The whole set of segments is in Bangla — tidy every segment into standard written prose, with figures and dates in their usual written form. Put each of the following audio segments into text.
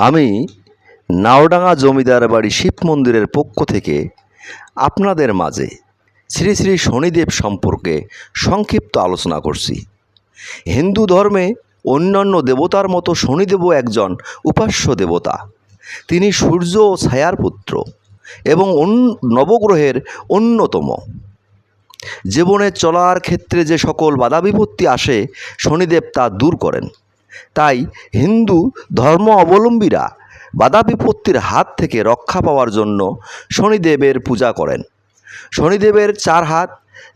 আমি নাওডাঙ্গা জমিদার বাড়ি শিব মন্দিরের পক্ষ থেকে আপনাদের মাঝে শ্রী শ্রী শনিদেব সম্পর্কে সংক্ষিপ্ত আলোচনা করছি। হিন্দু ধর্মে অন্যান্য দেবতার মতো শনিদেবও একজন উপাস্য দেবতা। তিনি সূর্য ও ছায়ার পুত্র এবং নবগ্রহের অন্যতম। জীবনে চলার ক্ষেত্রে যে সকল বাধা বিপত্তি আসে শনিদেব তা দূর করেন। তাই হিন্দু ধর্ম অবলম্বীরা বাধা বিপত্তির হাত থেকে রক্ষা পাওয়ার জন্য শনিদেবের পূজা করেন। শনিদেবের 4 হাত,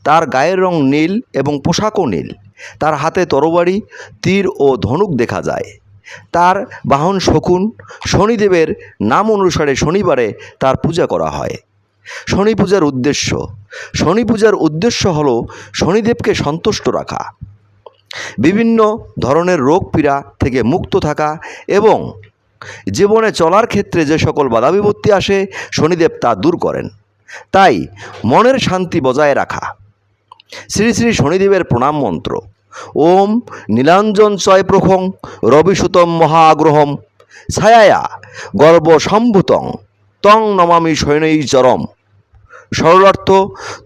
তার গায়ের রং নীল এবং পোশাকও নীল। তার হাতে তরবারি, তীর ও ধনুক দেখা যায়। তার বাহন শকুন। শনিদেবের নাম অনুসারে শনিবারে তার পূজা করা হয়। শনি পূজার উদ্দেশ্য হল শনিদেবকে সন্তুষ্ট রাখা, বিভিন্ন ধরনের রোগ পীড়া থেকে মুক্ত থাকা এবং জীবনে চলার ক্ষেত্রে যে সকল বাধা বিপত্তি আসে শনিদেব তা দূর করেন। তাই মনের শান্তি বজায় রাখা। শ্রী শ্রী শনিদেবের প্রণাম মন্ত্র: ওম নীলাঞ্জন চয় প্রখং রবিসুতম মহাগ্রহম ছায়ায়া গর্ভসম্ভূতং তং নমামি শনৈচরম। সরলার্থ: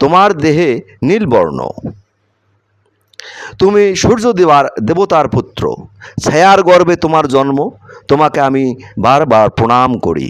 তোমার দেহে নীলবর্ণ, তুমি সূর্য দেবতার পুত্র, ছায়ার গর্ভে তোমার জন্ম, তোমাকে আমি বারবার প্রণাম করি।